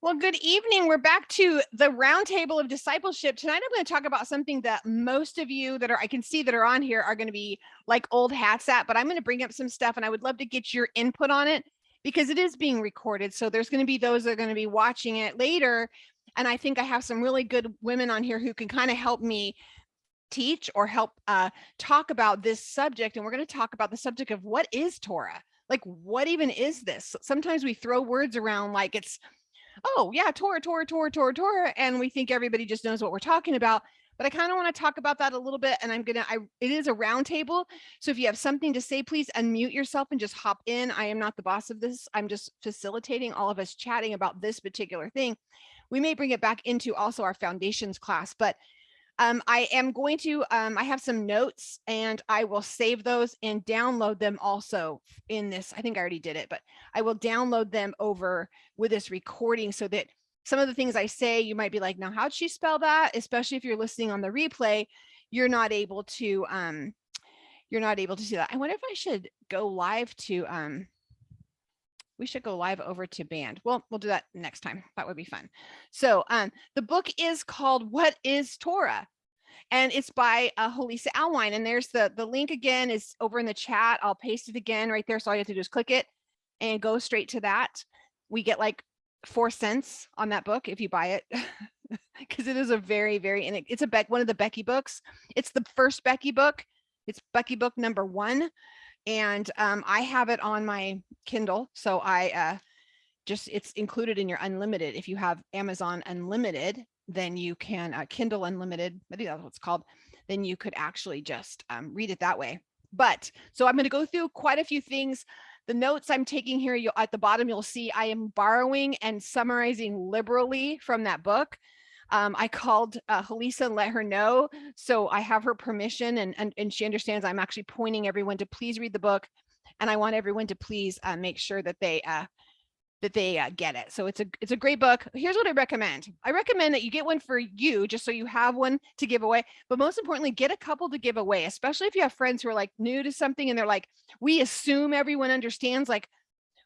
Well, good evening. We're back to the roundtable of discipleship. Tonight, I'm going to talk about something that most of you I can see that are on here are going to be like old hats at, but I'm going to bring up some stuff and I would love to get your input on it because it is being recorded. So there's going to be those that are going to be watching it later. And I think I have some really good women on here who can kind of help me teach or help talk about this subject. And we're going to talk about the subject of what is Torah? Like, what even is this? Sometimes we throw words around like it's, oh yeah, Torah, and we think everybody just knows what we're talking about. But I kind of want to talk about that a little bit, and it is a roundtable. So if you have something to say, please unmute yourself and just hop in. I am not the boss of this. I'm just facilitating all of us chatting about this particular thing. We may bring it back into also our foundations class, but I am going to, I have some notes and I will save those and download them also in this. I think I already did it, but I will download them over with this recording so that some of the things I say, you might be like, now, how'd she spell that? Especially if you're listening on the replay, you're not able to see that. I wonder if I should go live to, we should go live over to band. Well, we'll do that next time. That would be fun. So the book is called What is Torah? And it's by Holisa Alwine. And there's the link again is over in the chat. I'll paste it again right there. So all you have to do is click it and go straight to that. We get like 4 cents on that book if you buy it. Because it is a very, very, and it's one of the Becky books. It's the first Becky book. It's Becky book number 1. And I have it on my Kindle. So I it's included in your unlimited. If you have Amazon Unlimited, then you can Kindle Unlimited, I think that's what it's called, then you could actually just read it that way. But so I'm going to go through quite a few things. The notes I'm taking here, at the bottom, you'll see I am borrowing and summarizing liberally from that book. I called Holisa and let her know. So I have her permission and she understands I'm actually pointing everyone to please read the book. And I want everyone to please make sure that they get it. So it's a great book. Here's what I recommend. I recommend that you get one for you, just so you have one to give away. But most importantly, get a couple to give away, especially if you have friends who are like new to something and they're like, we assume everyone understands, like,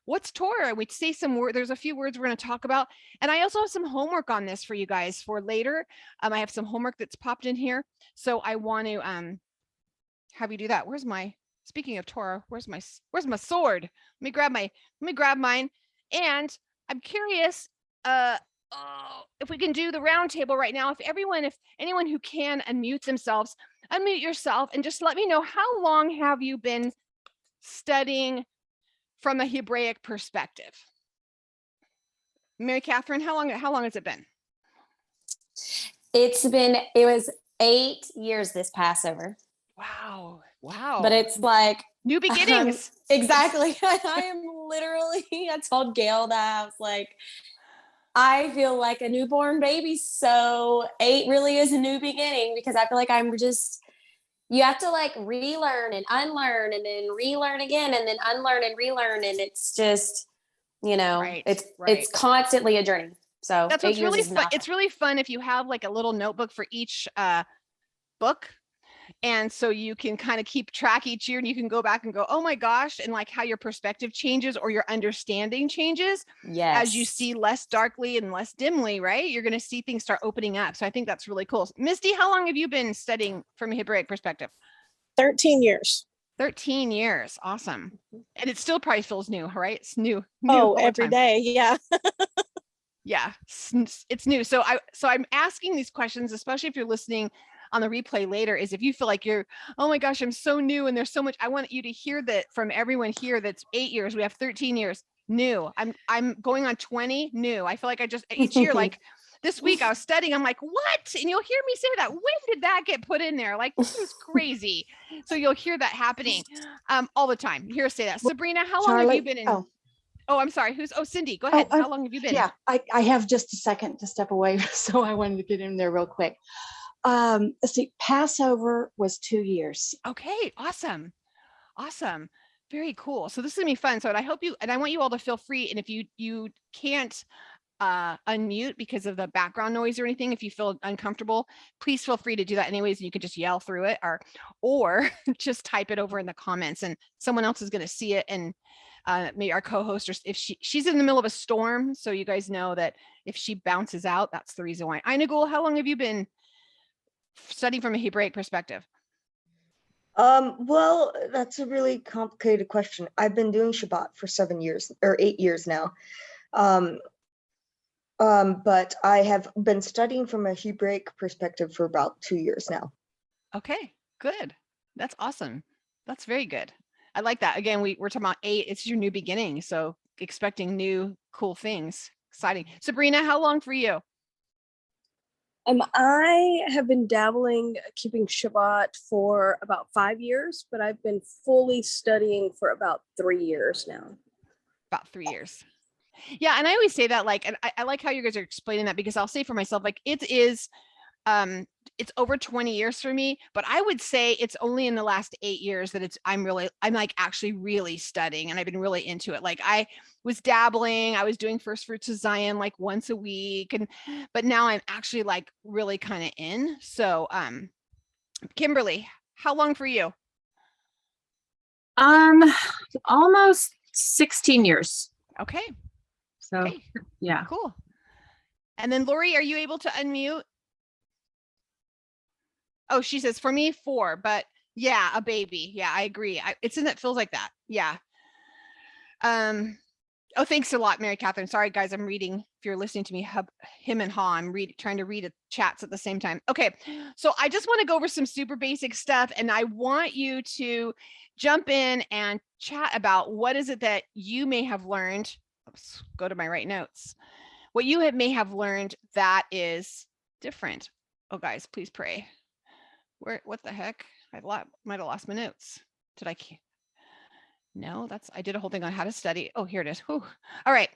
what's Torah? We say some word. There's a few words we're going to talk about. And I also have some homework on this for you guys for later. I have some homework that's popped in here. So I want to have you do that. Speaking of Torah, where's my sword? Let me grab mine. And I'm curious if we can do the round table right now. If anyone who can unmute themselves, unmute yourself and just let me know, how long have you been studying from a Hebraic perspective? Mary Catherine, how long has it been? It was 8 years this Passover. Wow. But it's like new beginnings. Exactly. I am literally, I told Gail that I was like, I feel like a newborn baby. So 8 really is a new beginning, because I feel like you have to like relearn and unlearn and then relearn again and then unlearn and relearn. And it's just, it's constantly a journey. So that's what's really fun. It's really fun if you have like a little notebook for each book. And so you can kind of keep track each year and you can go back and go, oh my gosh, and like how your perspective changes or your understanding changes. Yes. As you see less darkly and less dimly, right? You're going to see things start opening up. So I think that's really cool. Misty, how long have you been studying from a Hebraic perspective? 13 years. 13 years. Awesome. And it still probably feels new, right? It's new every day. Yeah. Yeah, it's new. So I'm asking these questions, especially if you're listening on the replay later, is if you feel like you're, oh my gosh, I'm so new and there's so much. I want you to hear that from everyone here. That's 8 years. We have 13 years new. I'm going on 20 new. I feel like I just each year, like this week I was studying. I'm like, what? And you'll hear me say that. When did that get put in there? Like, this is crazy. So you'll hear that happening all the time. You hear us say that. Sabrina, how long have you been in? Oh, I'm sorry. Cindy, go ahead. How long have you been? Yeah, I have just a second to step away. So I wanted to get in there real quick. Let's see, Passover was 2 years. Okay, awesome. Very cool. So this is gonna be fun. So I want you all to feel free. And if you can't unmute because of the background noise or anything, if you feel uncomfortable, please feel free to do that anyways. And you can just yell through it or just type it over in the comments and someone else is gonna see it and maybe our co-host, or if she's in the middle of a storm. So you guys know that if she bounces out, that's the reason why. Ainagul, how long have you been studying from a Hebraic perspective? Well, that's a really complicated question. I've been doing Shabbat for 7 years or 8 years now. But I have been studying from a Hebraic perspective for about 2 years now. Okay, good. That's awesome. That's very good. I like that. Again, we're talking about 8. It's your new beginning. So expecting new cool things. Exciting. Sabrina, how long for you? I have been dabbling keeping Shabbat for about 5 years, but I've been fully studying for about 3 years now. About 3 years. Yeah, and I always say that, like, and I like how you guys are explaining that, because I'll say for myself, like, it is it's over 20 years for me, but I would say it's only in the last 8 years that I'm like actually really studying, and I've been really into it. Like, I was dabbling, I was doing First Fruits of Zion like once a week, but now I'm actually like really kind of in. So Kimberly, how long for you? Almost 16 years. Okay. So Okay. yeah. Cool. And then Lori, are you able to unmute? Oh, she says for me 4, but yeah, a baby. Yeah, I agree. It feels like that. Yeah. Oh, thanks a lot, Mary Catherine. Sorry, guys, I'm reading. If you're listening to me, him and ha, I'm trying to read chats at the same time. Okay, so I just want to go over some super basic stuff, and I want you to jump in and chat about what is it that you may have learned. Let's go to my right notes. What you may have learned that is different. Oh, guys, please pray. What the heck? I might have lost my notes. Did I? No, I did a whole thing on how to study. Oh, here it is. Whew. All right.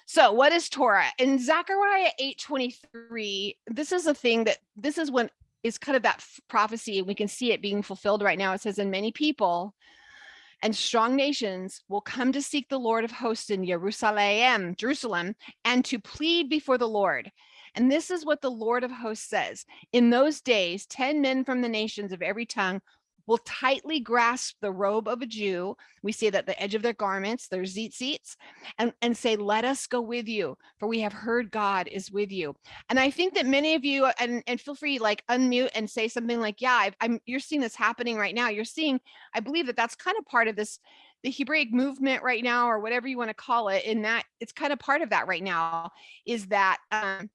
So what is Torah? In Zechariah 8:23, this is when is kind of that prophecy, and we can see it being fulfilled right now. It says, and many people and strong nations will come to seek the Lord of hosts in Jerusalem, and to plead before the Lord. And this is what the Lord of hosts says. In those days, 10 men from the nations of every tongue will tightly grasp the robe of a Jew. We see that the edge of their garments, their tzitzits, and say, let us go with you, for we have heard God is with you. And I think that many of you, and feel free, like, unmute and say something like, yeah, you're seeing this happening right now. You're seeing, I believe that that's kind of part of this, the Hebraic movement right now, or whatever you want to call it, in that it's kind of part of that right now, is that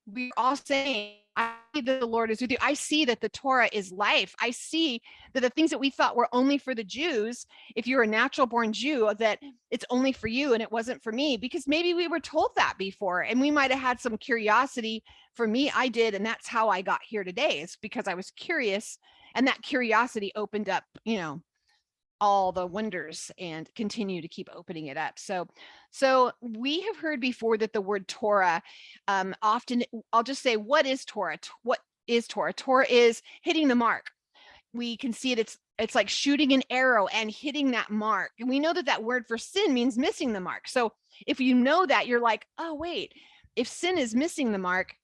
we're all saying, I see that the Lord is with you. I see that the Torah is life. I see that the things that we thought were only for the Jews, if you're a natural born Jew, that it's only for you and it wasn't for me, because maybe we were told that before, and we might have had some curiosity. For me, I did, and that's how I got here today, is because I was curious, and that curiosity opened up, all the wonders, and continue to keep opening it up. So we have heard before that the word Torah, often, I'll just say, what is Torah? What is Torah? Torah is hitting the mark. We can see it. It's like shooting an arrow and hitting that mark. And we know that word for sin means missing the mark. So if you know that, you're like, oh, wait, if sin is missing the mark,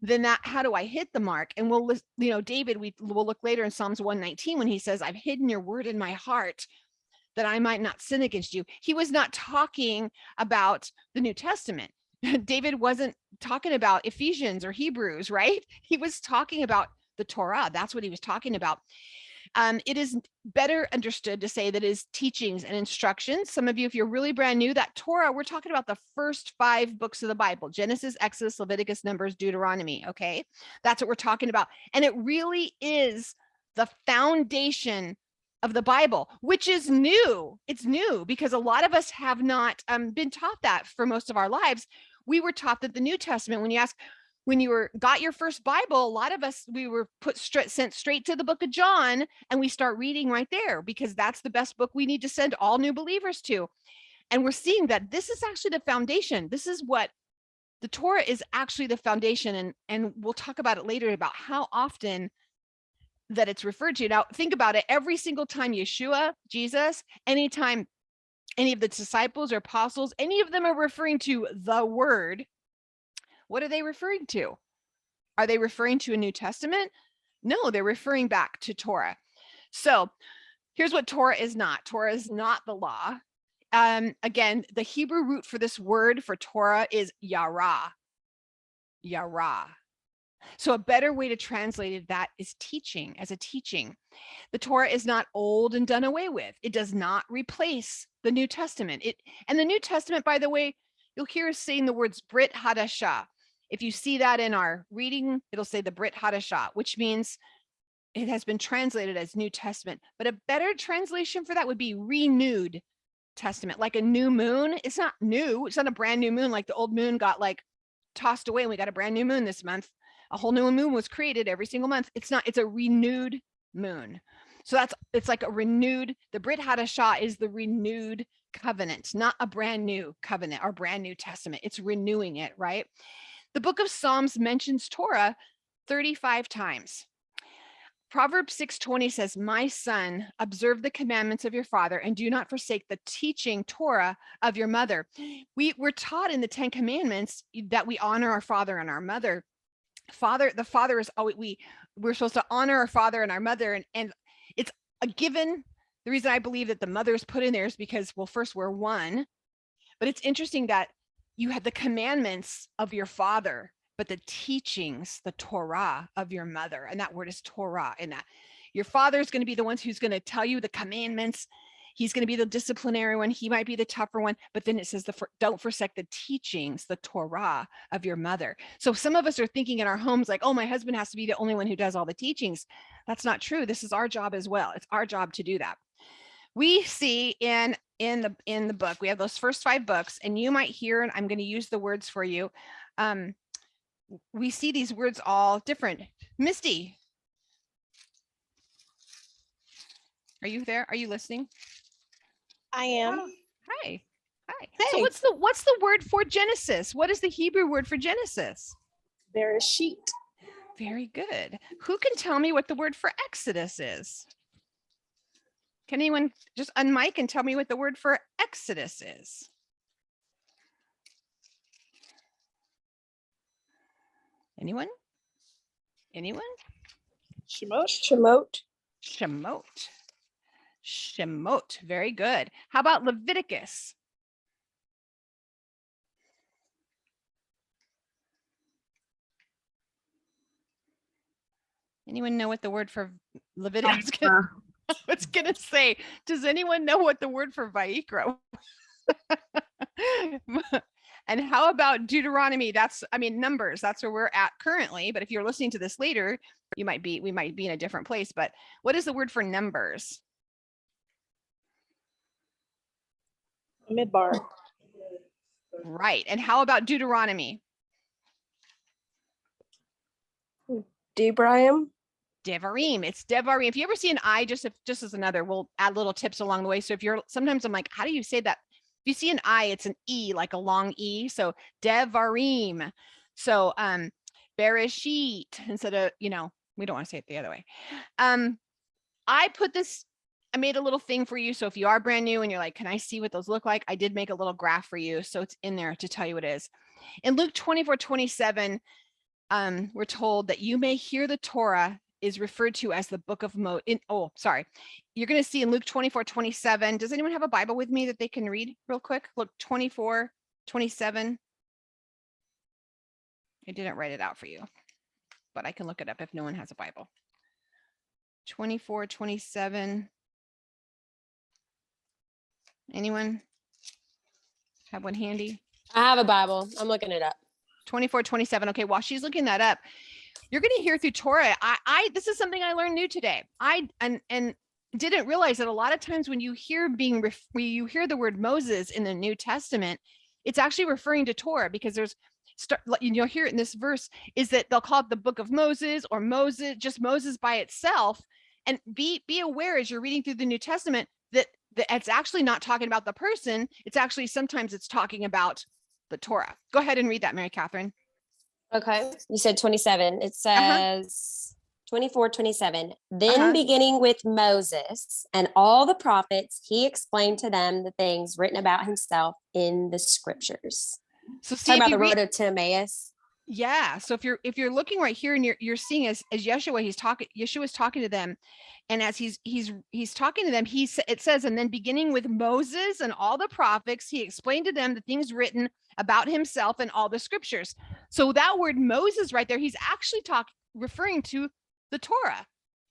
then how do I hit the mark? And David, we'll look later in Psalms 119 when he says, I've hidden your word in my heart that I might not sin against you. He was not talking about the New Testament. David wasn't talking about Ephesians or Hebrews, right? He was talking about the Torah. That's what he was talking about. It is better understood to say that it is teachings and instructions. Some of you, if you're really brand new, that Torah, we're talking about the first 5 books of the Bible: Genesis, Exodus, Leviticus, Numbers, Deuteronomy. Okay, that's what we're talking about. And it really is the foundation of the Bible, which is new. It's new because a lot of us have not been taught that for most of our lives. We were taught that the New Testament, when you got your first Bible, a lot of us, we were sent straight to the book of John, and we start reading right there because that's the best book we need to send all new believers to. And we're seeing that this is actually the foundation. This is what the Torah is, actually the foundation. And we'll talk about it later, about how often that it's referred to. Now, think about it. Every single time Yeshua, Jesus, anytime any of the disciples or apostles, any of them are referring to the word, what are they referring to? Are they referring to a New Testament? No, they're referring back to Torah. So here's what Torah is not. Torah is not the law. Again, the Hebrew root for this word for Torah is yara. Yara. So a better way to translate that is teaching, as a teaching. The Torah is not old and done away with. It does not replace the New Testament. And the New Testament, by the way, you'll hear us saying the words Brit Hadashah. If you see that in our reading, it'll say the Brit Hadashah, which means it has been translated as New Testament. But a better translation for that would be renewed Testament, like a new moon. It's not new. It's not a brand new moon, like the old moon got like tossed away and we got a brand new moon this month. A whole new moon was created every single month. It's not, it's a renewed moon. So it's like a renewed, the Brit Hadashah is the renewed covenant, not a brand new covenant or brand new testament. It's renewing it, right? The book of Psalms mentions Torah 35 times. Proverbs 6:20 says, my son, observe the commandments of your father and do not forsake the teaching Torah of your mother. We're taught in the 10 commandments that we honor our father and our mother. The father is always, we're supposed to honor our father and our mother. And it's a given. The reason I believe that the mother is put in there is because, well, first we're one, but it's interesting that you had the commandments of your father, but the teachings, the Torah of your mother, and that word is Torah, and that your father is going to be the one who's going to tell you the commandments. He's going to be the disciplinary one. He might be the tougher one, but then it says don't forsake the teachings, the Torah of your mother. So some of us are thinking in our homes like, oh, my husband has to be the only one who does all the teachings. That's not true. This is our job as well. It's our job to do that. We see in the book, we have those first 5 books, and you might hear, and I'm going to use the words for you. We see these words all different. Misty, are you there? Are you listening? I am. Hi. Hi. Hey. So what's the word for Genesis? What is the Hebrew word for Genesis? Bereshit. Very good. Who can tell me what the word for Exodus is? Can anyone just unmic and tell me what the word for Exodus is? Anyone? Anyone? Shemot. Shemot. Shemot. Shemot. Very good. How about Leviticus? Anyone know what the word for Leviticus? I was gonna say, does anyone know what the word for Vayikra? And how about Deuteronomy? Numbers. That's where we're at currently. But if you're listening to this later, we might be in a different place. But what is the word for Numbers? Midbar. Right. And how about Deuteronomy? Devarim. Devarim. It's Devarim. If you ever see an I, just as another, we'll add little tips along the way. So sometimes I'm like, how do you say that? If you see an I, it's an E, like a long E. So Devarim. So Bereshit, instead of, we don't want to say it the other way. I made a little thing for you. So if you are brand new and you're like, can I see what those look like? I did make a little graph for you. So it's in there to tell you what it is. In Luke 24:27, we're told that you may hear the Torah is referred to as the book of Moses. You're going to see in Luke 24:27. Does anyone have a Bible with me that they can read real quick? Look, 24:27. I didn't write it out for you, but I can look it up if no one has a Bible. 24:27. Anyone have one handy? I have a Bible. I'm looking it up. 24:27. Okay, while she's looking that up, you're going to hear through Torah. This is something I learned new today. I didn't realize that a lot of times when you hear the word Moses in the New Testament, it's actually referring to Torah, because you'll hear it in this verse, is that they'll call it the book of Moses or Moses, just Moses by itself. And be aware as you're reading through the New Testament that it's actually not talking about the person. It's actually, sometimes it's talking about the Torah. Go ahead and read that, Mary Catherine. Okay. You said 27. It says 24:27. Then beginning with Moses and all the prophets, he explained to them the things written about himself in the scriptures. So talking about the road to Emmaus. Yeah. So if you're looking right here and you're seeing as Yeshua's talking to them, and as he's talking to them, it says, and then beginning with Moses and all the prophets, he explained to them the things written about himself in all the scriptures. So that word Moses right there, he's actually referring to the Torah,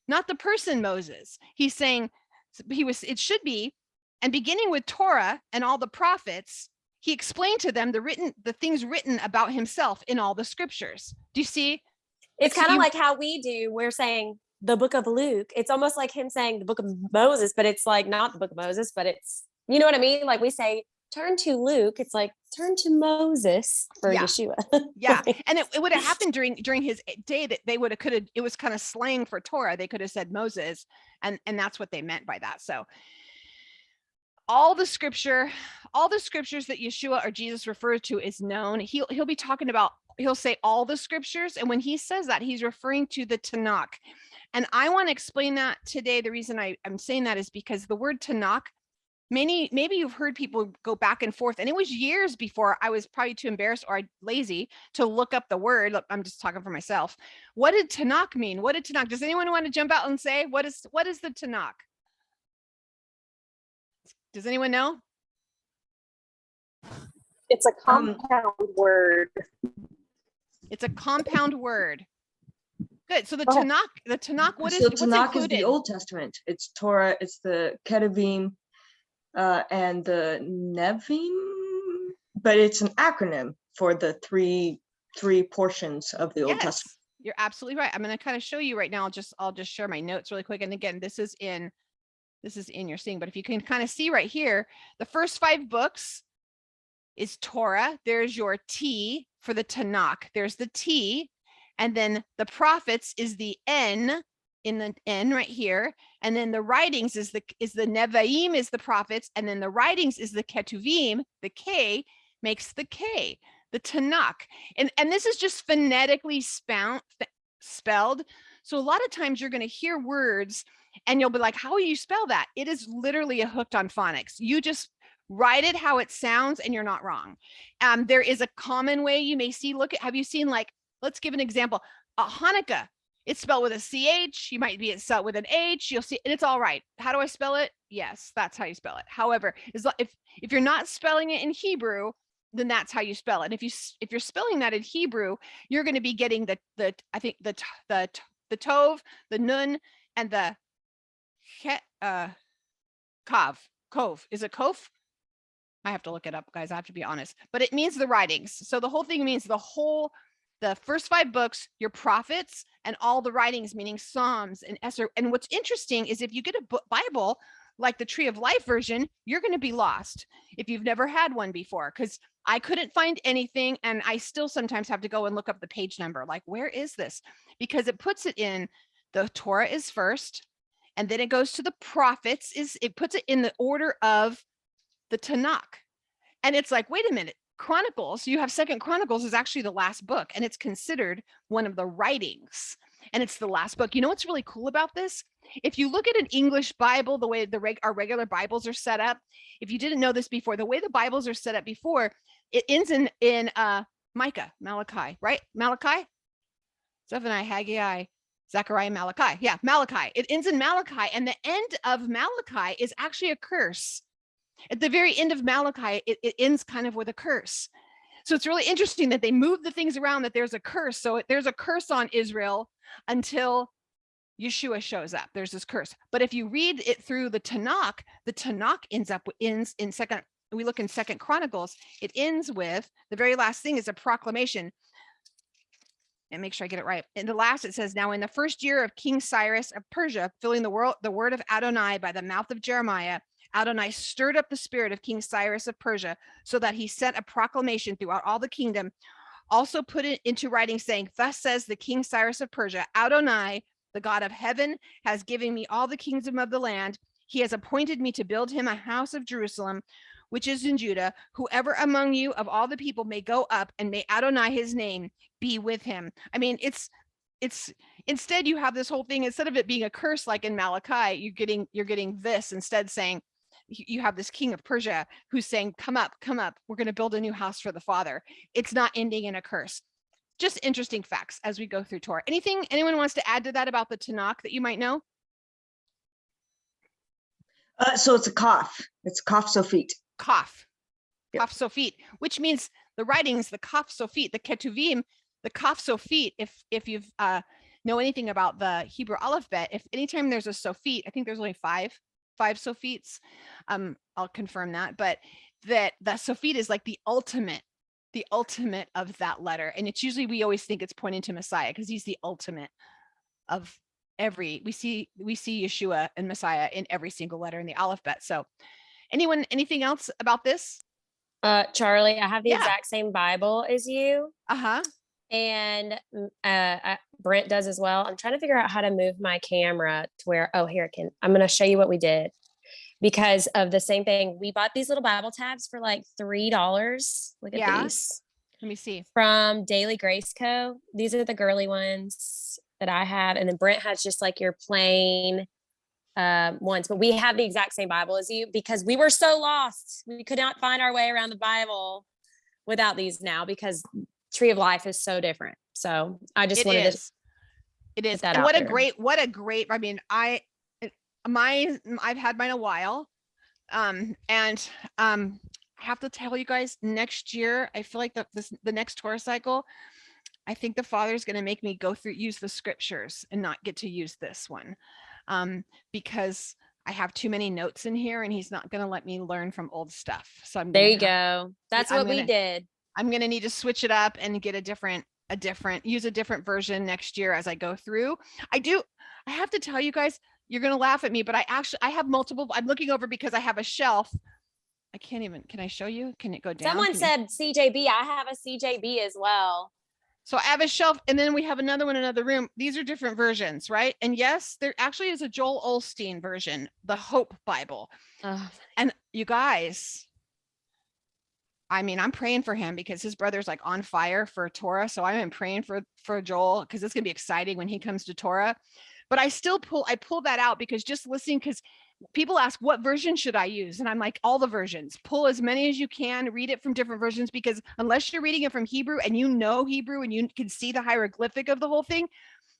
not the person Moses. He's saying it should be, and beginning with Torah and all the prophets, he explained to them the things written about himself in all the scriptures. Do you see? It's kind of like how we do. We're saying the book of Luke. It's almost like him saying the book of Moses, but it's like not the book of Moses, but it's, you know what I mean? Like we say, turn to Luke. It's like turn to Moses for Yeshua. Yeah. And it would have happened during his day that they it was kind of slang for Torah. They could have said Moses, and that's what they meant by that. So all the scriptures that Yeshua or Jesus refers to is known. He'll be talking about, he'll say all the scriptures. And when he says that, he's referring to the Tanakh. And I want to explain that today. The reason I'm saying that is because the word Tanakh, maybe you've heard people go back and forth, and it was years before I was probably too embarrassed or lazy to look up the word. Look, I'm just talking for myself. What did Tanakh mean? What did Tanakh? Does anyone want to jump out and say, what is the Tanakh? Does anyone know? It's a compound word. It's a compound word. Good. So the Tanakh, what's Tanakh is included? the Old Testament. It's Torah, it's the Ketuvim, and the Nevim, but it's an acronym for the three portions of the Old Testament. You're absolutely right. I'm going to kind of show you right now. I'll just share my notes really quick. And again, this is in your seeing, but if you can kind of see right here, the first 5 books is Torah. There's your T for the Tanakh. There's the T, and then the prophets is the N in the N right here. And then the writings is the Nevaim is the prophets. And then the writings is the Ketuvim. The K makes the K, the Tanakh. And this is just phonetically spelled. So a lot of times you're going to hear words and you'll be like, how will you spell that? It is literally a hooked on phonics. You just write it how it sounds and you're not wrong. There is a common way you may see, have you seen, like, let's give an example. Hanukkah, it's spelled with a CH. You might be spelled with an H. You'll see, and it's all right. How do I spell it? Yes, that's how you spell it. However, if you're not spelling it in Hebrew, then that's how you spell it. And if you're spelling that in Hebrew, you're going to be getting the Tov, the Nun, and the Kov. Is it Kov? I have to look it up, guys. I have to be honest. But it means the writings. So the whole thing means the first 5 books, your prophets, and all the writings, meaning Psalms and Esther. And what's interesting is if you get a Bible like the Tree of Life version, you're going to be lost if you've never had one before, because I couldn't find anything. And I still sometimes have to go and look up the page number. Like, where is this? Because it puts it in, the Torah is first, and then it goes to the prophets. It puts it in the order of the Tanakh. And it's like, wait a minute, Chronicles, you have 2nd Chronicles is actually the last book, and it's considered one of the writings, and it's the last book. You know what's really cool about this? If you look at an English Bible, the way our regular Bibles are set up, if you didn't know this before, the way the Bibles are set up before, it ends in Micah, Malachi, right? Malachi, Zephaniah, Haggai, Zechariah, Malachi. Yeah, Malachi. It ends in Malachi, and the end of Malachi is actually a curse. At the very end of Malachi, it ends kind of with a curse. So it's really interesting that they move the things around, that there's a curse. So there's a curse on Israel until Yeshua shows up. There's this curse. But if you read it through the Tanakh ends in second. We look in 2nd Chronicles. It ends with the very last thing is a proclamation. And make sure I get it right. In the last, it says, now in the 1st year of King Cyrus of Persia, filling the word of Adonai by the mouth of Jeremiah, Adonai stirred up the spirit of King Cyrus of Persia, so that he sent a proclamation throughout all the kingdom, also put it into writing, saying, thus says the King Cyrus of Persia, Adonai, the God of heaven, has given me all the kingdom of the land. He has appointed me to build him a house of Jerusalem, which is in Judah. Whoever among you of all the people may go up, and may Adonai his name be with him. I mean, it's instead you have this whole thing, instead of it being a curse like in Malachi, you're getting this instead, saying, you have this king of Persia who's saying, come up, we're going to build a new house for the Father. It's not ending in a curse. just interesting facts as we go through Torah. Anyone wants to add to that about the Tanakh that you might know? So it's a kaf. It's kaf sofit. Kaf. Yep. Kaf sofit, which means the writings, the kaf sofit, the ketuvim, the kaf sofit. If you've know anything about the Hebrew alphabet, if anytime there's a sofit, I think there's only five sofits. I'll confirm that, but that sofit is like the ultimate of that letter, and it's usually, we always think it's pointing to Messiah because he's the ultimate of every. We see Yeshua and Messiah in every single letter in the alphabet. So, anything else about this? Charlie, I have the Yeah. exact same Bible as you. Uh-huh. And Brent does as well. I'm trying to figure out how to move my camera to where, oh, here it can. I'm going to show you what we did because of the same thing. We bought these little Bible tabs for like $3. Look at Yeah. these. Let me see. From Daily Grace Co. These are the girly ones that I have. And then Brent has just like your plain ones, but we have the exact same Bible as you because we were so lost. We could not find our way around the Bible without these now because Tree of Life is so different. So I just wanted to. It is. That And out what there. a great, I mean, I've had mine a while. And I have to tell you guys, next year, I feel like the next Torah cycle, I think the Father's going to make me use the scriptures and not get to use this one. Because I have too many notes in here and he's not going to let me learn from old stuff. So there you go. That's what we did. I'm going to need to switch it up and get use a different version next year as I go through. I have to tell you guys, you're going to laugh at me, but I have multiple. I'm looking over because I have a shelf. Can I show you? Can it go down? Someone said CJB. I have a CJB as well. So I have a shelf and then we have another one in another room. These are different versions, right? And yes, there actually is a Joel Osteen version, the Hope Bible. And you guys, I mean, I'm praying for him because his brother's like on fire for Torah. So I'm praying for Joel because it's going to be exciting when he comes to Torah. But I pull that out because just listening, because people ask, what version should I use? And I'm like, all the versions. Pull as many as you can, read it from different versions, because unless you're reading it from Hebrew and you know Hebrew and you can see the hieroglyphic of the whole thing,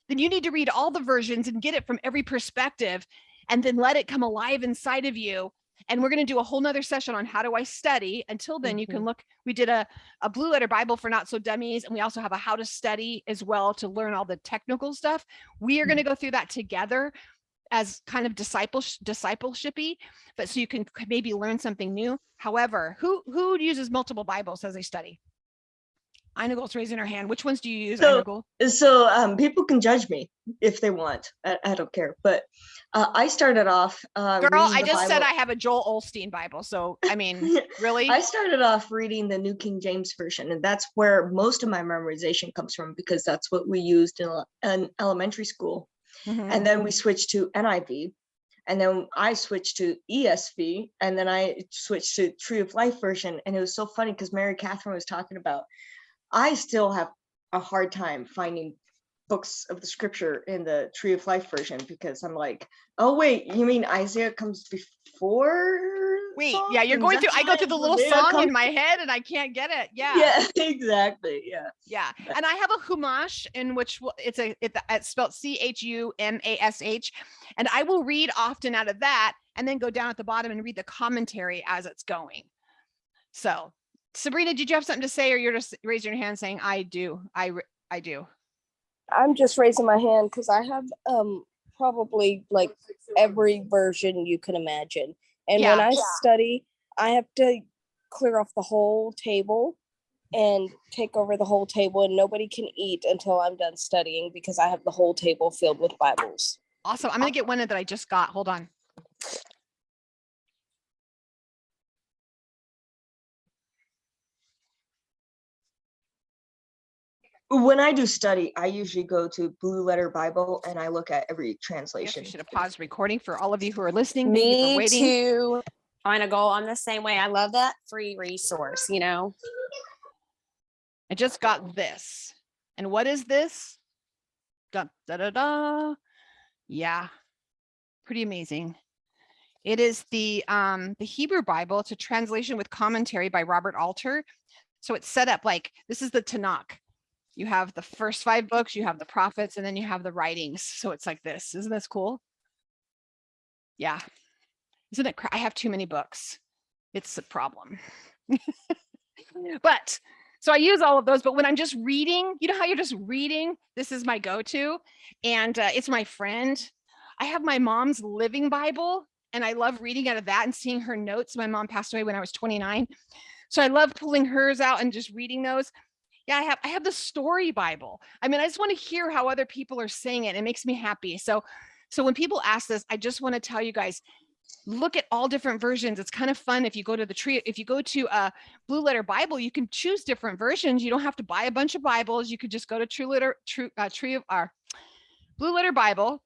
then you need to read all the versions and get it from every perspective and then let it come alive inside of you. And we're going to do a whole nother session on how do I study. Until then, you can look, we did a Blue Letter Bible for Not So Dummies. And we also have a how to study as well to learn all the technical stuff. We are going to go through that together as kind of discipleshipy, but so you can maybe learn something new. However, who uses multiple Bibles as they study? Inagul's raising her hand. Which ones do you use, Inagul? So people can judge me if they want. I don't care. But I started off Girl, I just said I have a Joel Osteen Bible. So, I mean, really? I started off reading the New King James Version, and that's where most of my memorization comes from because that's what we used in elementary school. Mm-hmm. And then we switched to NIV, and then I switched to ESV, and then I switched to Tree of Life version. And it was so funny because Mary Catherine was talking about, I still have a hard time finding books of the scripture in the Tree of Life version because I'm like, oh wait, you mean Isaiah comes before? Wait, yeah, you're going through. I go through the little song in my head and I can't get it. Yeah, exactly. Yeah, and I have a Chumash in which it's spelled CHUMASH, and I will read often out of that, and then go down at the bottom and read the commentary as it's going. So, Sabrina, did you have something to say, or you're just raising your hand saying I do? I do. I'm just raising my hand because I have probably like every version you can imagine. And when I study, I have to clear off the whole table and take over the whole table, and nobody can eat until I'm done studying because I have the whole table filled with Bibles. Awesome. I'm going to get one that I just got. Hold on. When I do study, I usually go to Blue Letter Bible and I look at every I guess translation. we should have paused recording for all of you who are listening. Me Thank you for waiting. too. Find a goal. I'm the same way. I love that free resource, you know. I just got this. And what is this? Da, da, da, da. Yeah, pretty amazing. It is the Hebrew Bible. It's a translation with commentary by Robert Alter. So it's set up like, this is the Tanakh. You have the first 5 books, you have the prophets, and then you have the writings. So it's like this. Isn't this cool? Yeah. Isn't it? I have too many books. It's a problem. But so I use all of those. But when I'm just reading, you know how you're just reading? This is my go-to. And it's my friend. I have my mom's living Bible, and I love reading out of that and seeing her notes. My mom passed away when I was 29. So I love pulling hers out and just reading those. Yeah, I have the story Bible. I mean, I just want to hear how other people are saying it. It makes me happy. So when people ask this, I just want to tell you guys, look at all different versions. It's kind of fun. If you go to a Blue Letter Bible, you can choose different versions. You don't have to buy a bunch of Bibles. You could just go to Blue Letter Bible,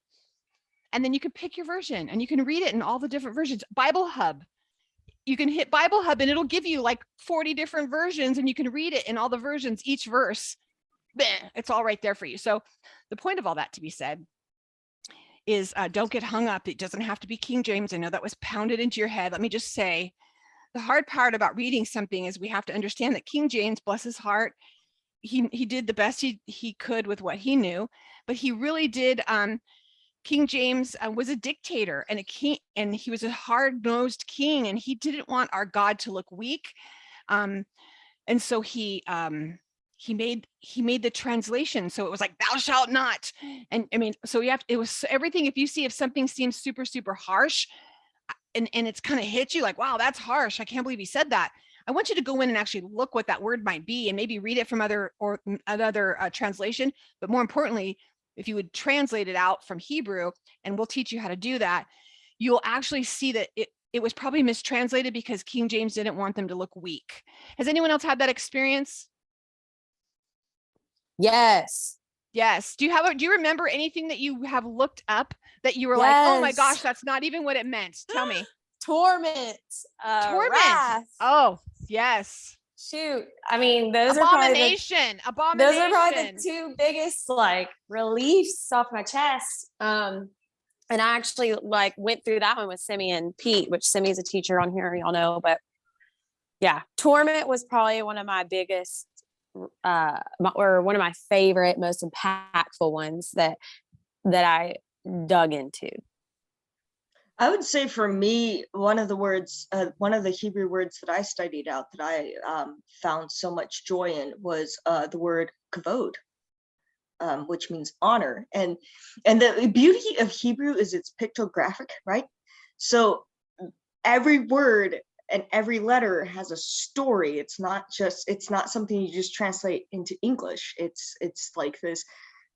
and then you can pick your version and you can read it in all the different versions. Bible Hub. You can hit Bible Hub and it'll give you like 40 different versions, and you can read it in all the versions, each verse. It's all right there for you. So the point of all that to be said is don't get hung up. It doesn't have to be King James. I know that was pounded into your head. Let me just say, the hard part about reading something is we have to understand that King James, bless his heart, he did the best he could with what he knew, but he really did. King James was a dictator and a king, and he was a hard-nosed king, and he didn't want our God to look weak. And so he made the translation. So it was like, thou shalt not. And I mean, so it was everything. If something seems super, super harsh and it's kind of hits you like, wow, that's harsh. I can't believe he said that. I want you to go in and actually look what that word might be and maybe read it from another translation. But more importantly, if you would translate it out from Hebrew, and we'll teach you how to do that, you'll actually see that it was probably mistranslated because King James didn't want them to look weak. Has anyone else had that experience? Yes. Yes. Do you remember anything that you have looked up that you were like, oh my gosh, that's not even what it meant? Tell me. Torment. Torment. Wrath. Oh, yes. Shoot. I mean, those Abomination. are probably the 2 biggest like reliefs off my chest. And I actually like went through that one with Simi and Pete, which Simi's a teacher on here, y'all know. But yeah, torment was probably one of my biggest, or one of my favorite, most impactful ones that I dug into. I would say for me, one of the Hebrew words that I studied out that I found so much joy in was the word kavod, which means honor. And the beauty of Hebrew is it's pictographic, right? So every word and every letter has a story. It's not something you just translate into English. It's like this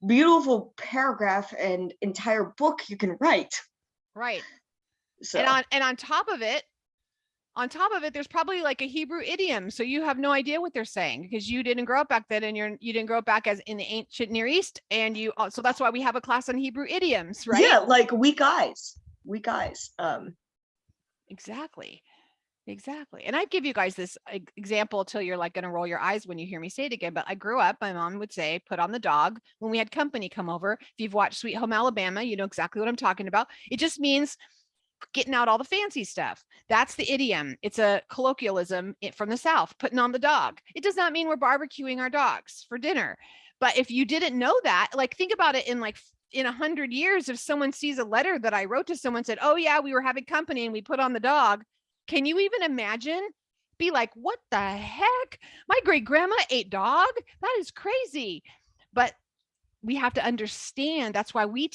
beautiful paragraph and entire book you can write. Right. So. And on top of it, there's probably like a Hebrew idiom. So you have no idea what they're saying because you didn't grow up back then, and you didn't grow up back as in the ancient Near East. And so that's why we have a class on Hebrew idioms, right? Yeah, like weak eyes. Exactly. And I give you guys this example till you're like going to roll your eyes when you hear me say it again. But I grew up, my mom would say, put on the dog when we had company come over. If you've watched Sweet Home Alabama, you know exactly what I'm talking about. It just means getting out all the fancy stuff. That's the idiom. It's a colloquialism from the South, putting on the dog. It does not mean we're barbecuing our dogs for dinner. But if you didn't know that, like think about it in 100 years, if someone sees a letter that I wrote to someone said, oh yeah, we were having company and we put on the dog. Can you even imagine? Be like, what the heck? My great grandma ate dog? That is crazy. But we have to understand, that's why we're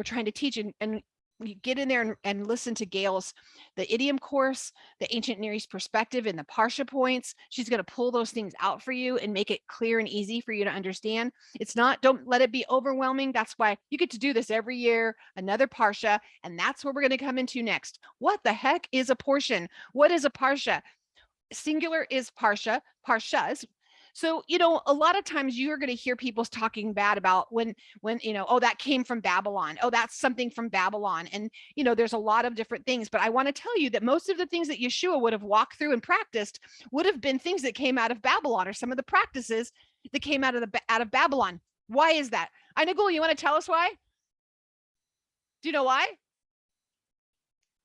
trying to teach, and we get in there and listen to Gail's, the idiom course, the ancient Near East perspective, and the Parsha points. She's going to pull those things out for you and make it clear and easy for you to understand. Don't let it be overwhelming. That's why you get to do this every year, another Parsha, and that's where we're going to come into next. What the heck is a portion? What is a Parsha? Singular is Parsha, Parshas. So, a lot of times you're going to hear people talking bad about when, oh, that came from Babylon. Oh, that's something from Babylon. And, there's a lot of different things. But I want to tell you that most of the things that Yeshua would have walked through and practiced would have been things that came out of Babylon, or some of the practices that came out of Babylon. Why is that? Inagul, you want to tell us why? Do you know why?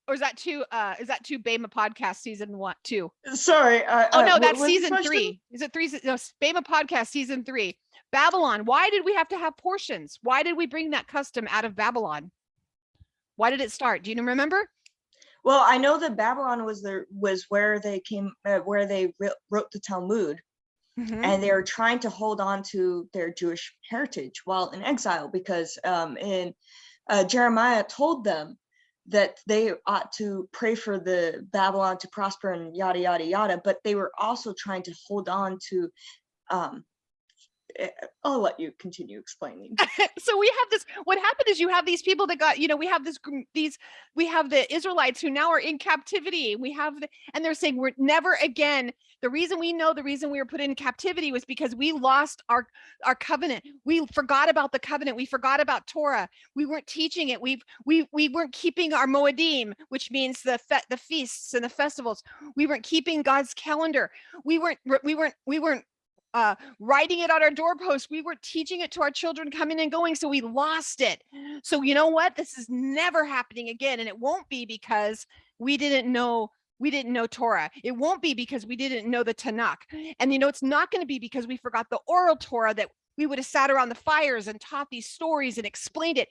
Or is that too Bema podcast season 1, 2? Sorry. No, that's season 3. Is it 3? No, Bema podcast season 3. Babylon. Why did we have to have portions? Why did we bring that custom out of Babylon? Why did it start? Do you remember? Well, I know that Babylon was where they came, where they wrote the Talmud, and they were trying to hold on to their Jewish heritage while in exile, because Jeremiah told them that they ought to pray for the Babylon to prosper and yada yada yada, but they were also trying to hold on to. I'll let you continue explaining. So we have this, what happened is you have these people that got, we have we have the Israelites who now are in captivity. And they're saying we're never again. The reason we were put in captivity was because we lost our covenant. We forgot about the covenant. We forgot about Torah. We weren't teaching it. We weren't keeping our Moedim, which means the feasts and the festivals. We weren't keeping God's calendar. We weren't writing it on our doorposts. We were teaching it to our children coming and going. So we lost it. So you know what? This is never happening again. And it won't be because we didn't know Torah. It won't be because we didn't know the Tanakh. And it's not going to be because we forgot the oral Torah, that we would have sat around the fires and taught these stories and explained it.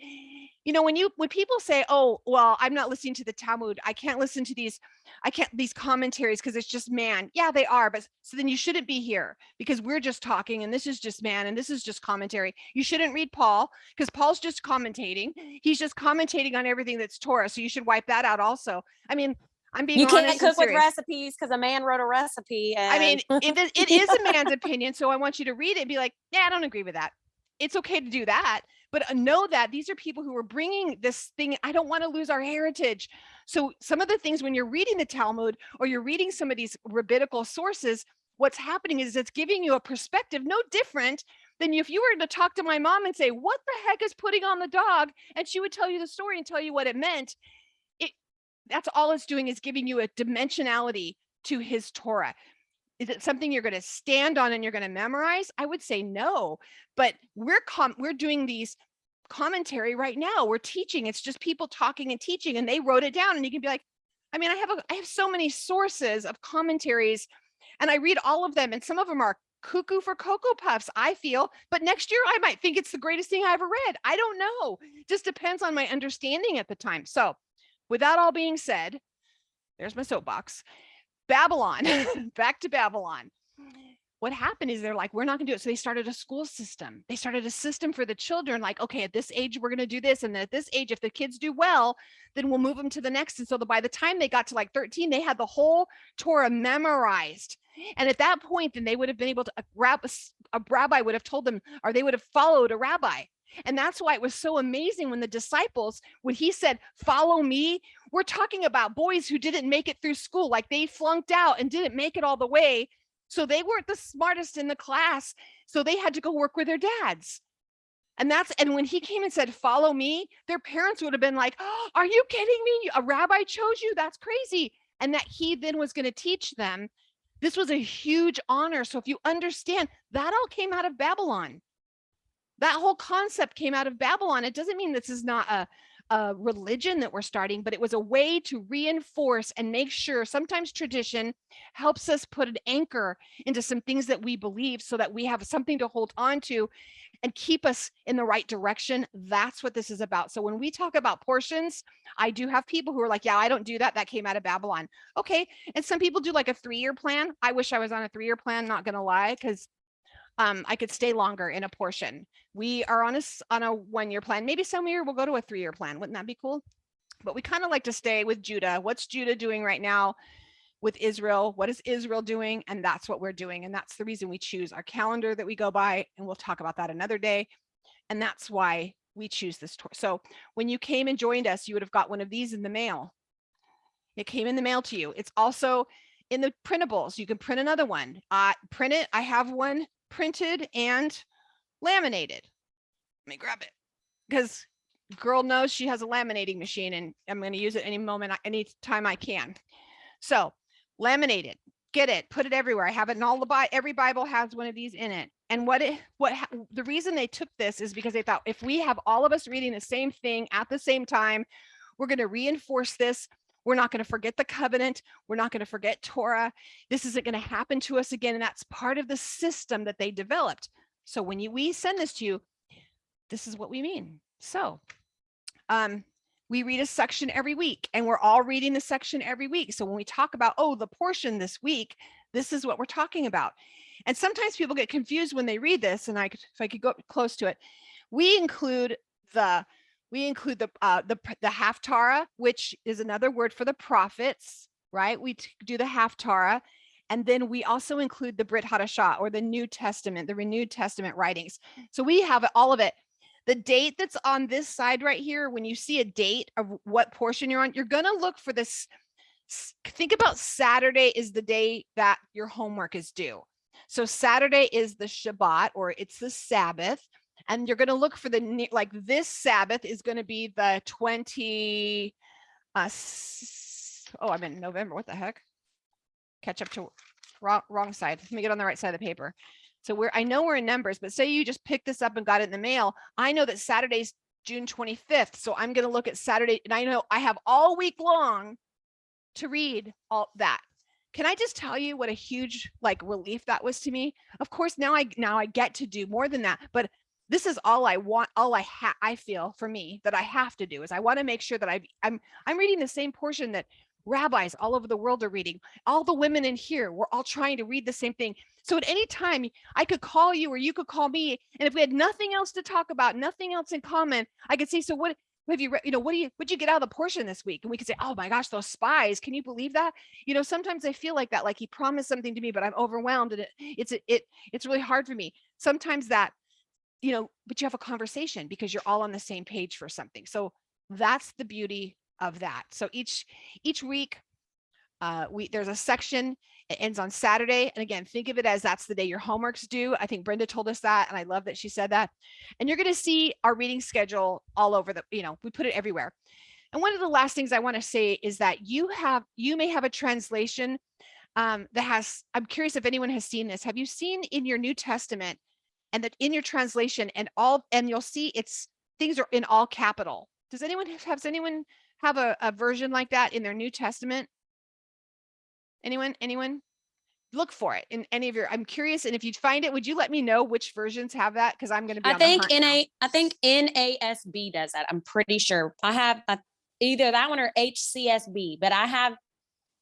When people say, oh, well, I'm not listening to the Talmud, I can't listen to these commentaries because it's just man. Yeah, they are. But so then you shouldn't be here because we're just talking and this is just man and this is just commentary. You shouldn't read Paul because Paul's just commentating. He's just commentating on everything that's Torah. So you should wipe that out also. I mean, I'm being honest. You can't cook with recipes because a man wrote a recipe. And... I mean, it is a man's opinion. So I want you to read it and be like, yeah, I don't agree with that. It's okay to do that. But know that these are people who are bringing this thing. I don't want to lose our heritage. So some of the things when you're reading the Talmud or you're reading some of these rabbinical sources, what's happening is it's giving you a perspective no different than if you were to talk to my mom and say, what the heck is putting on the dog? And she would tell you the story and tell you what it meant. That's all it's doing is giving you a dimensionality to his Torah. Is it something you're going to stand on and you're going to memorize? I would say no, but we're doing these commentary right now. We're teaching. It's just people talking and teaching, and they wrote it down. And you can be like, I mean, I have so many sources of commentaries, and I read all of them, and some of them are cuckoo for Cocoa Puffs, I feel. But next year, I might think it's the greatest thing I ever read. I don't know. Just depends on my understanding at the time. So, with that all being said, there's my soapbox. Babylon, back to Babylon. What happened is they're like, we're not going to do it. So they started a school system. They started a system for the children. Like, okay, at this age, we're going to do this. And at this age, if the kids do well, then we'll move them to the next. And so by the time they got to like 13, they had the whole Torah memorized. And at that point, then they would have been able to, a rabbi would have told them, or they would have followed a rabbi. And that's why it was so amazing when the disciples, when he said, follow me, we're talking about boys who didn't make it through school, like they flunked out and didn't make it all the way. So they weren't the smartest in the class. So they had to go work with their dads. And when he came and said, follow me, their parents would have been like, oh, are you kidding me? A rabbi chose you? That's crazy. And that he then was going to teach them. This was a huge honor. So if you understand, that all came out of Babylon. That whole concept came out of Babylon. It doesn't mean this is not a religion that we're starting, but it was a way to reinforce and make sure. Sometimes tradition helps us put an anchor into some things that we believe so that we have something to hold on to and keep us in the right direction. That's what this is about. So when we talk about portions, I do have people who are like, yeah, I don't do that. That came out of Babylon. Okay. And some people do like a 3-year plan. I wish I was on a 3-year plan, not going to lie, because I could stay longer in a portion. We are on a 1-year plan. Maybe some year we'll go to a 3-year plan. Wouldn't that be cool? But we kind of like to stay with Judah. What's Judah doing right now with Israel? What is Israel doing? And that's what we're doing. And that's the reason we choose our calendar that we go by. And we'll talk about that another day. And that's why we choose this Torah. So when you came and joined us, you would have got one of these in the mail. It came in the mail to you. It's also in the printables. You can print another one. Print it. I have one printed and laminated. Let me grab it because girl knows she has a laminating machine and I'm going to use it any time I can. So laminate it, get it, put it everywhere. I have it in every Bible has one of these in it. And the reason they took this is because they thought if we have all of us reading the same thing at the same time, we're going to reinforce this. We're not going to forget the covenant. We're not going to forget Torah. This isn't going to happen to us again. And that's part of the system that they developed. So when we send this to you, this is what we mean. So we read a section every week, and we're all reading the section every week. So when we talk about, oh, the portion this week, this is what we're talking about. And sometimes people get confused when they read this, and if I could go up close to it, we include the Haftarah, which is another word for the prophets, right? We do the Haftarah. And then we also include the Brit Hadashah, or the New Testament, the Renewed Testament writings. So we have all of it. The date that's on this side right here, when you see a date of what portion you're on, you're going to look for this. Think about Saturday is the day that your homework is due. So Saturday is the Shabbat, or it's the Sabbath. And you're going to look for like this Sabbath is going to be the 20. I'm in November. What the heck? Catch up to wrong side. Let me get on the right side of the paper. So I know we're in Numbers, but say you just picked this up and got it in the mail. I know that Saturday's June 25th. So I'm going to look at Saturday, and I know I have all week long to read all that. Can I just tell you what a huge relief that was to me? Of course, now I get to do more than that, but this is all I want. I feel for me that I have to do is I want to make sure that I'm reading the same portion that rabbis all over the world are reading. All the women in here, we're all trying to read the same thing. So at any time I could call you, or you could call me, and if we had nothing else to talk about, nothing else in common, I could say, so what have you read? What'd you get out of the portion this week? And we could say, oh my gosh, those spies, can you believe that? Sometimes I feel like that, like he promised something to me, but I'm overwhelmed, and it's really hard for me sometimes that, but you have a conversation because you're all on the same page for something. So that's the beauty of that. So each week there's a section. It ends on Saturday, and again, think of it as that's the day your homework's due. I think Brenda told us that, and I love that she said that. And you're going to see our reading schedule all over we put it everywhere. And one of the last things I want to say is that you may have a translation that has, I'm curious if anyone has seen this. Have you seen in your New Testament, and that in your translation, and you'll see things are in all capital? Does anyone have a version like that in their New Testament? Anyone? Look for it in any of your, I'm curious. And if you find it, would you let me know which versions have that? Because I'm going to be I think NASB does that. I'm pretty sure. I have either that one or HCSB, but I have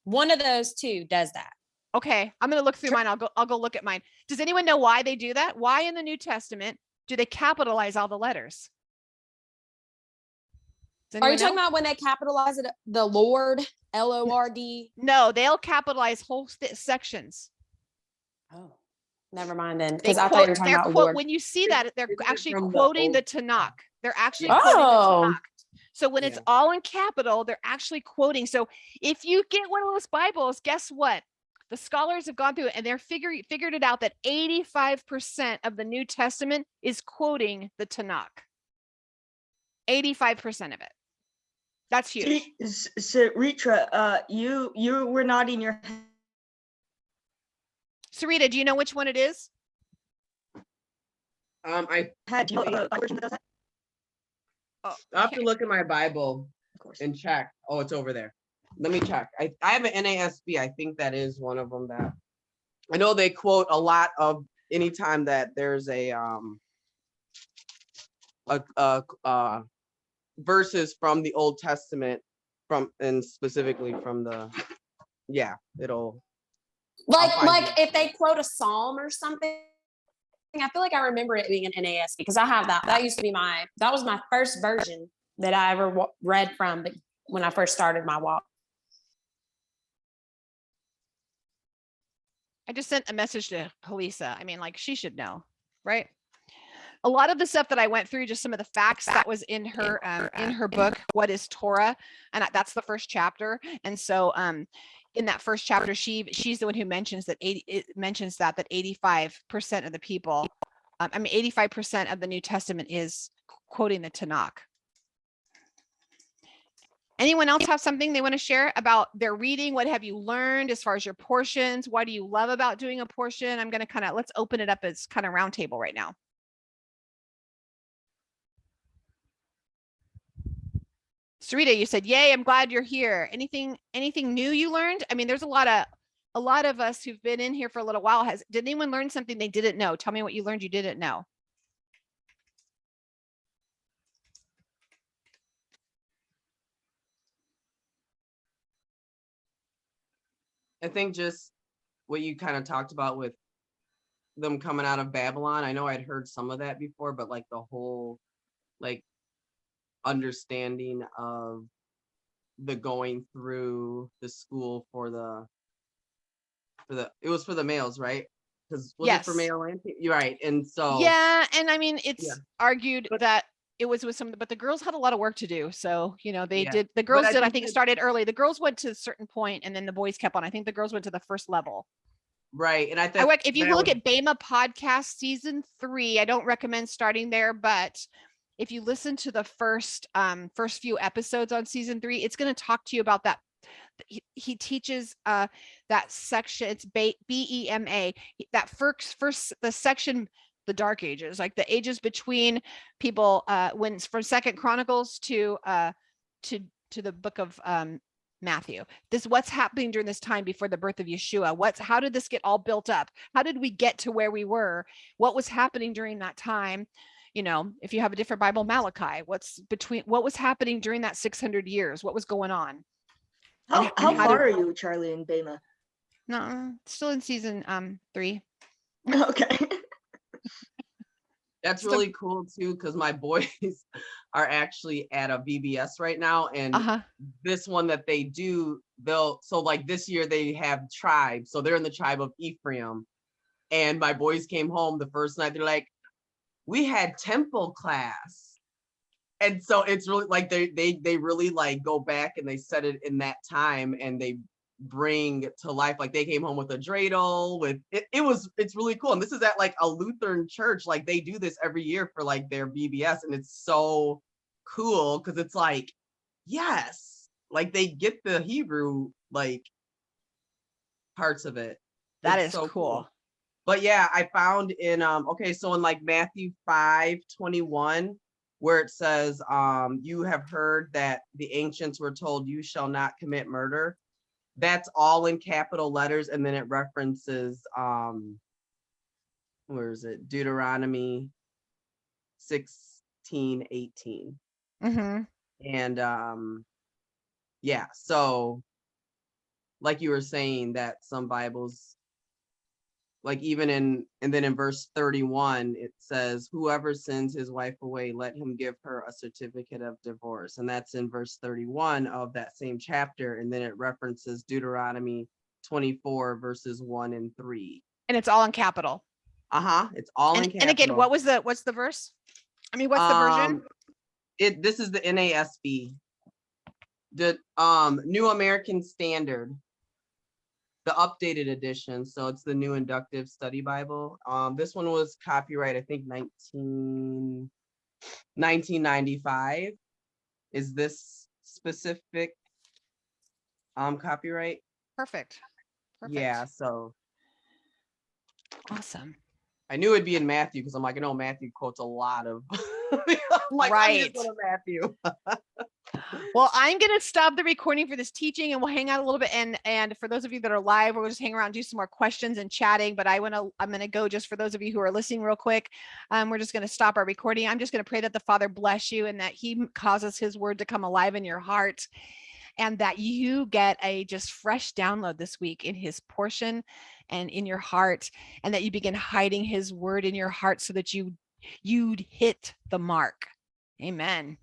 one of those two does that. Okay, I'm going to look through mine. I'll go look at mine. Does anyone know why they do that? Why in the New Testament do they capitalize all the letters? Are you talking about when they capitalize it, the Lord, Lord? No, they'll capitalize whole sections. Oh, never mind then. Because I thought you were talking about Lord. When you see that, they're actually quoting the Tanakh. They're actually quoting the Tanakh. So when it's all in capital, they're actually quoting. So if you get one of those Bibles, guess what? The scholars have gone through it, and they're figured it out that 85% of the New Testament is quoting the Tanakh. 85% of it. That's huge. So Ritra, you were nodding your head. Sarita, do you know which one it is? I had version that does that? I have to look at my Bible and check. Oh, it's over there. Let me check. I have an NASB. I think that is one of them that I know they quote a lot of anytime that there's a verses from the Old Testament and specifically from it'll like if they quote a psalm or something. I feel like I remember it being an NASB because I have that. That used to be that was my first version that I ever read from when I first started my walk. I just sent a message to Halisa. I mean, she should know, right? A lot of the stuff that I went through, just some of the facts that was in her book, What is Torah? And that's the first chapter. And so in that first chapter, she's the one who mentions that 85% of the people, 85% of the New Testament is quoting the Tanakh. Anyone else have something they want to share about their reading? What have you learned as far as your portions? What do you love about doing a portion? I'm going to let's open it up as kind of round table right now. Sarita, you said, yay, I'm glad you're here. Anything new you learned? I mean, there's a lot of a lot of us who've been in here for a little while, did anyone learn something they didn't know? Tell me what you learned you didn't know. I think just what you kind of talked about with them coming out of Babylon. I know I'd heard some of that before, but like the whole like understanding of the going through the school for the it was for the males, right? Because was it for male and you're right. And so yeah, and I mean it's argued that it was with some, but the girls had a lot of work to do. So, you know, they did, the girls did, I think it started early. The girls went to a certain point and then the boys kept on. I think the girls went to the first level. Right. And I think if you look at Bema podcast season 3, I don't recommend starting there, but if you listen to the first few episodes on season 3, it's going to talk to you about that. He teaches that section. It's BEMA, that first the section, the dark ages, like the ages between people when it's from Second Chronicles to the book of Matthew. This what's happening during this time before the birth of Yeshua. How did this get all built up? How did we get to where we were? What was happening during that time? You know, if you have a different Bible, Malachi, what was happening during that 600 years? What was going on? How far are you, Charlie and Bema? No, still in season 3. Okay. That's really cool too, because my boys are actually at a VBS right now, and this one that they do, so like this year they have tribes, so they're in the tribe of Ephraim, and my boys came home the first night. They're like, we had temple class, and so it's really like they really like go back and they set it in that time, and they bring to life, like they came home with a dreidel with it's really cool. And this is at like a Lutheran church, like they do this every year for like their VBS, and it's so cool because it's like, yes, like they get the Hebrew like parts of it. That it's is so cool. But yeah, I found in so in like Matthew 5:21, where it says you have heard that the ancients were told you shall not commit murder. That's all in capital letters, and then it references where is it? Deuteronomy 16:18. And yeah, so like you were saying, that some Bibles, like even and then in verse 31, it says, whoever sends his wife away, let him give her a certificate of divorce. And that's in verse 31 of that same chapter. And then it references Deuteronomy 24 verses 1 and 3. And it's all in capital. It's all in capital. And again, what's the verse? I mean, what's the version? This is the NASB, the New American Standard, the updated edition. So it's the New Inductive Study Bible. This one was copyright, I think 1995 is this specific copyright. Perfect. Yeah, so awesome. I knew it'd be in Matthew because I'm like, I know Matthew quotes a lot of I'm like, right. Matthew. Well, I'm going to stop the recording for this teaching and we'll hang out a little bit. And for those of you that are live, we'll just hang around and do some more questions and chatting. But I'm going to go just for those of you who are listening real quick. We're just going to stop our recording. I'm just going to pray that the Father bless you and that he causes his word to come alive in your heart, and that you get a just fresh download this week in his portion and in your heart, and that you begin hiding his word in your heart so that you'd hit the mark. Amen.